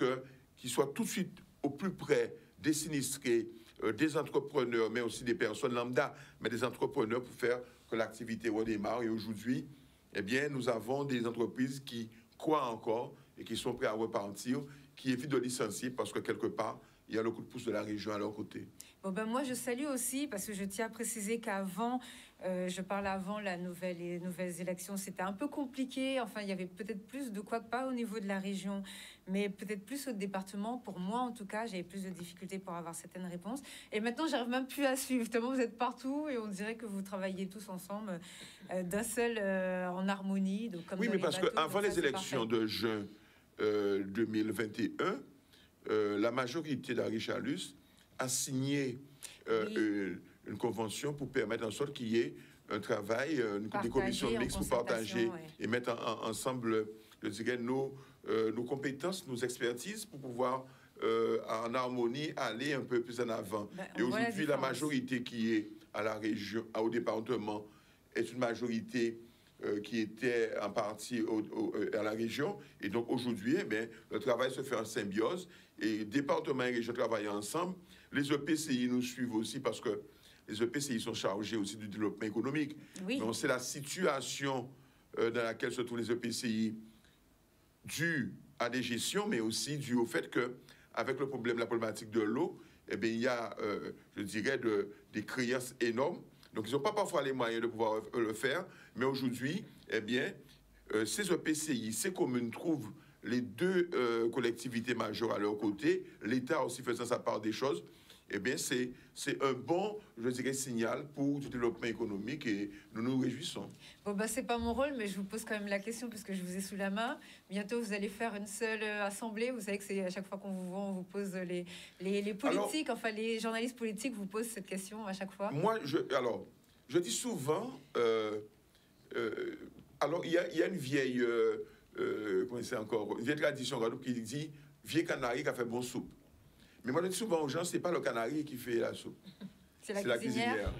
qu'il soit tout de suite au plus près des sinistrés, des entrepreneurs, mais aussi des personnes lambda, mais des entrepreneurs pour faire que l'activité redémarre. Et aujourd'hui, eh bien, nous avons des entreprises qui croient encore et qui sont prêtes à repartir, qui évitent de licencier parce que quelque part, il y a le coup de pouce de la région à leur côté. Bon, ben moi, je salue aussi, parce que je tiens à préciser qu'avant, je parle avant les nouvelles élections, c'était un peu compliqué. Enfin, il y avait peut-être plus de quoi, pas au niveau de la région, mais peut-être plus au département. Pour moi, en tout cas, j'avais plus de difficultés pour avoir certaines réponses. Et maintenant, j'arrive même plus à suivre. Tellement vous êtes partout et on dirait que vous travaillez tous ensemble d'un seul en harmonie. Donc, comme oui, dans mais les parce bateaux, qu'avant donc ça, les c'est élections parfait. de juin 2021, la majorité d'Arichalus a signé une convention pour permettre en sorte qu'il y ait un travail, des commissions Partagé, en mixtes pour partager concertation, ouais. et mettre ensemble, je dirais, nos compétences, nos expertises pour pouvoir, en harmonie, aller un peu plus en avant. Ben, Et on voit la aujourd'hui, la différence. majorité qui est à la région, au département, est une majorité qui était en partie à la région. Et donc aujourd'hui, eh bien, le travail se fait en symbiose et département et région travaillent ensemble. Les EPCI nous suivent aussi parce que les EPCI sont chargés aussi du développement économique. Oui. Donc c'est la situation dans laquelle se trouvent les EPCI due à des gestions, mais aussi due au fait que avec le problème, la problématique de l'eau, eh bien, il y a, je dirais, des créances énormes. Donc, ils n'ont pas parfois les moyens de pouvoir le faire. Mais aujourd'hui, eh bien, ces EPCI, ces communes trouvent les deux collectivités majeures à leur côté, l'État aussi faisant sa part des choses. Eh bien, c'est un bon, je dirais, signal pour du développement économique et nous nous réjouissons. Bon, bah, c'est pas mon rôle, mais je vous pose quand même la question puisque je vous ai sous la main. Bientôt, vous allez faire une seule assemblée. Vous savez que c'est à chaque fois qu'on vous voit, on vous pose les politiques, enfin, les journalistes politiques vous posent cette question à chaque fois. Moi, je dis souvent, alors, il y a une vieille, comment c'est encore, une vieille tradition qui dit « vieux canari qui a fait bon soupe ». Mais moi, je dis souvent aux gens, c'est pas le canari qui fait la soupe. C'est la cuisinière.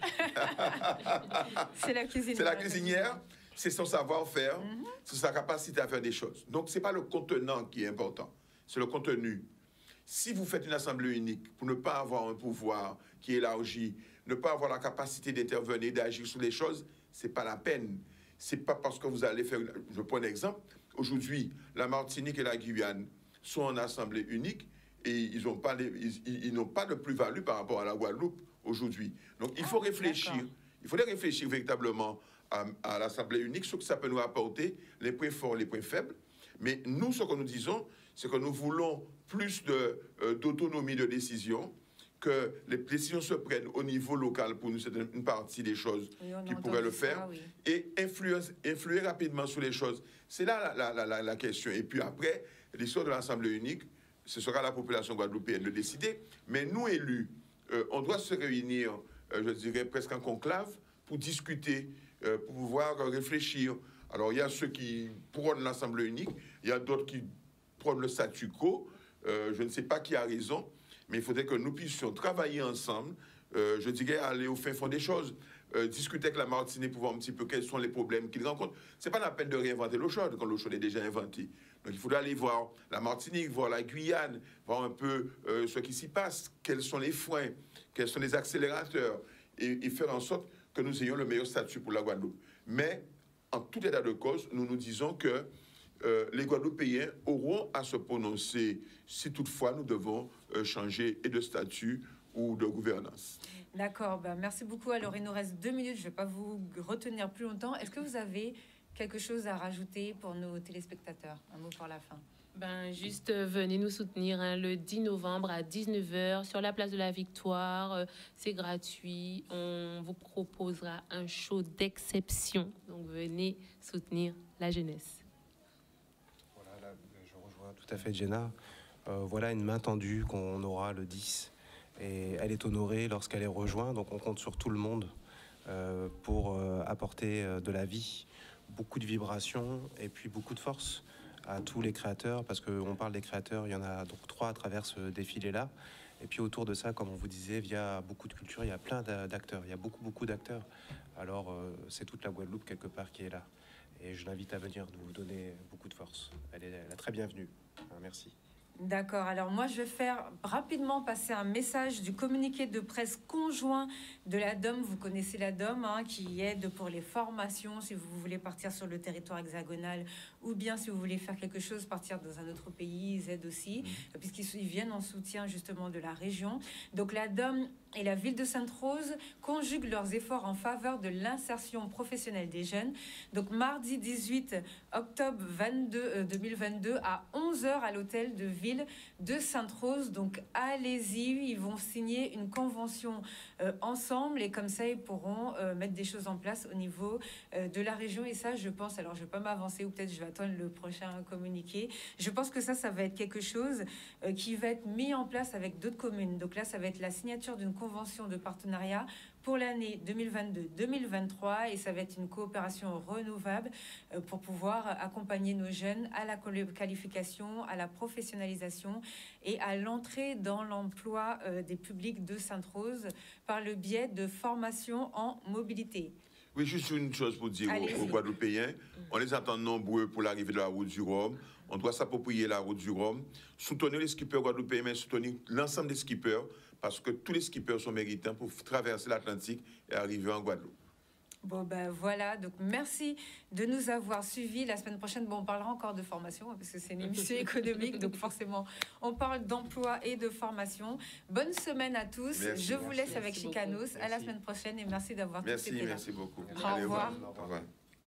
C'est la cuisinière. C'est la cuisinière, c'est son savoir-faire, c'est sa capacité à faire des choses. Donc, c'est pas le contenant qui est important, c'est le contenu. Si vous faites une assemblée unique pour ne pas avoir un pouvoir qui est élargi, ne pas avoir la capacité d'intervenir, d'agir sur les choses, c'est pas la peine. C'est pas parce que vous allez faire... Je prends un exemple. Aujourd'hui, la Martinique et la Guyane sont en assemblée unique et ils n'ont pas de plus-value par rapport à la Guadeloupe aujourd'hui. Donc, il faut réfléchir. Il faudrait réfléchir véritablement à l'assemblée unique, ce que ça peut nous apporter, les points forts, les points faibles. Mais nous, ce que nous disons, c'est que nous voulons plus d'autonomie de décision, que les décisions se prennent au niveau local pour nous, c'est une partie des choses qui pourraient le faire, oui. Et influer rapidement sur les choses. C'est là la question. Et puis après, l'histoire de l'Assemblée unique, ce sera la population guadeloupéenne de décider. Mais nous, élus, on doit se réunir, je dirais, presque en conclave pour discuter, pour pouvoir réfléchir. Alors, il y a ceux qui prônent l'Assemblée unique, il y a d'autres qui prônent le statu quo. Je ne sais pas qui a raison, mais il faudrait que nous puissions travailler ensemble, je dirais aller au fin fond des choses, discuter avec la Martinique pour voir un petit peu quels sont les problèmes qu'ils rencontrent. Ce n'est pas la peine de réinventer l'eau chaude quand l'eau chaude est déjà inventée. Donc il faudrait aller voir la Martinique, voir la Guyane, voir un peu ce qui s'y passe, quels sont les freins, quels sont les accélérateurs, et faire en sorte que nous ayons le meilleur statut pour la Guadeloupe. Mais en tout état de cause, nous nous disons que les Guadeloupéens auront à se prononcer si toutefois nous devons changer et de statut ou de gouvernance. D'accord, ben merci beaucoup. Alors il nous reste 2 minutes, je ne vais pas vous retenir plus longtemps. Est-ce que vous avez quelque chose à rajouter pour nos téléspectateurs? Un mot pour la fin. Ben, juste venez nous soutenir le 10 novembre à 19h sur la place de la Victoire. C'est gratuit. On vous proposera un show d'exception. Donc venez soutenir la jeunesse. Voilà, là, je rejoins tout à fait Jenna. Voilà une main tendue qu'on aura le 10. Et elle est honorée lorsqu'elle est rejointe. Donc on compte sur tout le monde pour apporter de la vie, beaucoup de vibrations et puis beaucoup de force à tous les créateurs, parce qu'on parle des créateurs, il y en a donc 3 à travers ce défilé-là. Et puis autour de ça, comme on vous disait, via beaucoup de cultures, il y a plein d'acteurs, il y a beaucoup d'acteurs. Alors c'est toute la Guadeloupe quelque part qui est là. Et je l'invite à venir nous donner beaucoup de force. Elle est très bienvenue. Merci. D'accord. Alors moi, je vais faire rapidement passer un message du communiqué de presse conjoint de la DOM. Vous connaissez la DOM, hein, qui aide pour les formations, si vous voulez partir sur le territoire hexagonal, ou bien si vous voulez faire quelque chose, partir dans un autre pays, ils aident aussi, puisqu'ils viennent en soutien justement de la région. Donc la DOM et la ville de Sainte-Rose conjuguent leurs efforts en faveur de l'insertion professionnelle des jeunes. Donc mardi 18 octobre 2022 à 11h à l'hôtel de ville de Sainte-Rose. Donc allez-y, ils vont signer une convention ensemble et comme ça ils pourront mettre des choses en place au niveau de la région. Et ça, je pense, alors je ne vais pas m'avancer ou peut-être je vais attendre le prochain communiqué. Je pense que ça va être quelque chose qui va être mis en place avec d'autres communes. Donc là, ça va être la signature d'une convention de partenariat pour l'année 2022-2023 et ça va être une coopération renouvelable pour pouvoir accompagner nos jeunes à la qualification, à la professionnalisation et à l'entrée dans l'emploi des publics de Sainte-Rose par le biais de formations en mobilité. Oui, juste une chose pour dire aux Guadeloupéens. On les attend nombreux pour l'arrivée de la route du Rhum. On doit s'approprier la route du Rhum. Soutenir les skippers guadeloupéens, mais soutenir l'ensemble des skippers, parce que tous les skippers sont méritants pour traverser l'Atlantique et arriver en Guadeloupe. Bon, ben voilà, donc merci de nous avoir suivis. La semaine prochaine, on parlera encore de formation, parce que c'est une émission économique, donc forcément, on parle d'emploi et de formation. Bonne semaine à tous. Je vous laisse avec Chicanos. À la semaine prochaine et merci d'avoir tous été là. Merci beaucoup. Au revoir. Au revoir.